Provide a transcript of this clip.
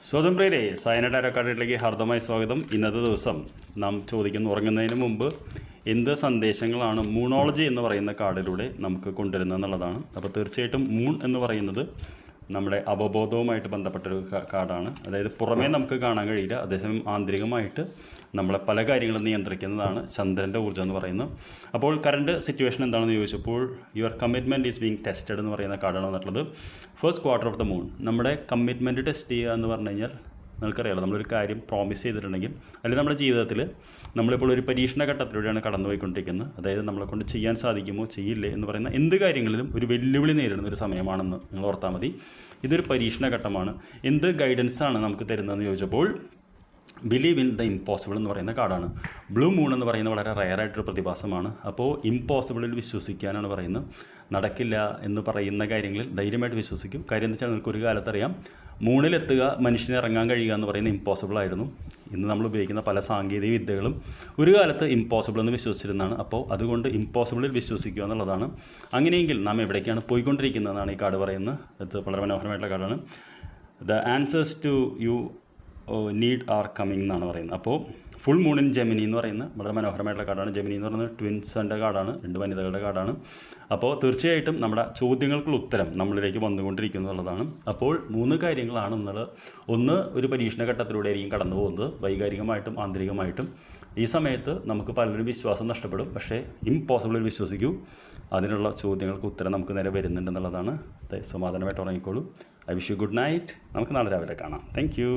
സ്വതന്ത്രരെ സയനഡ് അക്കാഡമിയിലേക്ക് ഹാർദമായി സ്വാഗതം. ഇന്നത്തെ ദിവസം നാം ചോദിക്കുന്ന ഉറങ്ങുന്നതിന് മുമ്പ് എന്ത് സന്ദേശങ്ങളാണ് മൂണോളജി എന്ന് പറയുന്ന കാർഡിലൂടെ നമുക്ക് കൊണ്ടുവരുന്നത് എന്നുള്ളതാണ്. അപ്പോൾ തീർച്ചയായിട്ടും മൂൺ എന്ന് പറയുന്നത് നമ്മുടെ അവബോധവുമായിട്ട് ബന്ധപ്പെട്ടൊരു കാർഡാണ്. അതായത് പുറമേ നമുക്ക് കാണാൻ കഴിയില്ല, അതേസമയം ആന്തരികമായിട്ട് നമ്മളെ പല കാര്യങ്ങളും നിയന്ത്രിക്കുന്നതാണ് ചന്ദ്രൻ്റെ ഊർജ്ജം എന്ന് പറയുന്നത്. അപ്പോൾ കറണ്ട് സിറ്റുവേഷൻ എന്താണെന്ന് ചോദിച്ചപ്പോൾ your commitment is being tested എന്ന് പറയുന്ന കാർഡാണ് വന്നിട്ടുള്ളത്. First quarter of the moon. നമ്മുടെ കമ്മിറ്റ്മെൻറ്റ് ടെസ്റ്റ് ചെയ്യുക എന്ന് പറഞ്ഞു കഴിഞ്ഞാൽ നിങ്ങൾക്കറിയാലോ, നമ്മളൊരു കാര്യം പ്രോമിസ് ചെയ്തിട്ടുണ്ടെങ്കിൽ അല്ലെങ്കിൽ നമ്മുടെ ജീവിതത്തിൽ നമ്മളിപ്പോൾ ഒരു പരീക്ഷണ ഘട്ടത്തിലൂടെയാണ് കടന്നുപോയിക്കൊണ്ടിരിക്കുന്നത്. അതായത് നമ്മളെക്കൊണ്ട് ചെയ്യാൻ സാധിക്കുമോ ചെയ്യില്ലേ എന്ന് പറയുന്ന എന്ത് കാര്യങ്ങളിലും ഒരു വെല്ലുവിളി നേരിടുന്ന ഒരു സമയമാണെന്ന് നിങ്ങൾ ഓർത്താൽ മതി. ഇതൊരു പരീക്ഷണ ഘട്ടമാണ്. എന്ത് ഗൈഡൻസാണ് നമുക്ക് തരുന്നതെന്ന് ചോദിച്ചപ്പോൾ ബിലീവ് ഇൻ ദ ഇമ്പോസിബിൾ എന്ന് പറയുന്ന കാർഡാണ്. ബ്ലൂ മൂൺ എന്ന് പറയുന്നത് വളരെ റയറായിട്ടൊരു പ്രതിഭാസമാണ്. അപ്പോൾ ഇമ്പോസിബിളിൽ വിശ്വസിക്കാനാണ് പറയുന്നത്. നടക്കില്ല എന്ന് പറയുന്ന കാര്യങ്ങളിൽ ധൈര്യമായിട്ട് വിശ്വസിക്കും. കാര്യം എന്താ വെച്ചാൽ നിങ്ങൾക്കൊരു കാലത്തറിയാം, മൂണിലെത്തുക, മനുഷ്യന് ഇറങ്ങാൻ കഴിയുക എന്ന് പറയുന്നത് ഇമ്പോസിബിൾ ആയിരുന്നു. ഇന്ന് നമ്മൾ ഉപയോഗിക്കുന്ന പല സാങ്കേതിക വിദ്യകളും ഒരു കാലത്ത് ഇമ്പോസിബിൾ എന്ന് വിശ്വസിച്ചിരുന്നതാണ്. അപ്പോൾ അതുകൊണ്ട് ഇമ്പോസിബിളിൽ വിശ്വസിക്കുക എന്നുള്ളതാണ്. അങ്ങനെയെങ്കിൽ നാം എവിടേക്കാണ് പോയിക്കൊണ്ടിരിക്കുന്നതെന്നാണ് ഈ കാർഡ് പറയുന്നത്. ഇത് വളരെ മനോഹരമായിട്ടുള്ള കാർഡാണ്. The answers to you need are coming എന്നാണ് പറയുന്നത്. അപ്പോൾ ഫുൾ മൂൺ ഇൻ ജെമിനി എന്ന് പറയുന്നത് വളരെ മനോഹരമായിട്ടുള്ള കാർഡാണ്. ജെമിനി എന്ന് പറയുന്നത് ട്വിൻസിൻ്റെ കാർഡാണ്, 2 വനിതകളുടെ കാർഡാണ്. അപ്പോൾ തീർച്ചയായിട്ടും നമ്മുടെ ചോദ്യങ്ങൾക്കുള്ള ഉത്തരം നമ്മളിലേക്ക് വന്നുകൊണ്ടിരിക്കുന്നു എന്നുള്ളതാണ്. അപ്പോൾ 3 കാര്യങ്ങളാണ് നമ്മൾ ഒരു പരീക്ഷണ ഘട്ടത്തിലൂടെ ആയിരിക്കും കടന്നു പോകുന്നത്, വൈകാരികമായിട്ടും ആന്തരികമായിട്ടും. ഈ സമയത്ത് നമുക്ക് പലരും വിശ്വാസം നഷ്ടപ്പെടും, പക്ഷേ ഇമ്പോസിബിളിൽ വിശ്വസിക്കൂ. അതിനുള്ള ചോദ്യങ്ങൾക്ക് ഉത്തരം നമുക്ക് നേരെ വരുന്നുണ്ടെന്നുള്ളതാണ്. സമാധാനമായിട്ട് ഉറങ്ങിക്കോളൂ. I wish you good night. നമുക്ക് നാളെ രാവിലെ കാണാം. Thank U.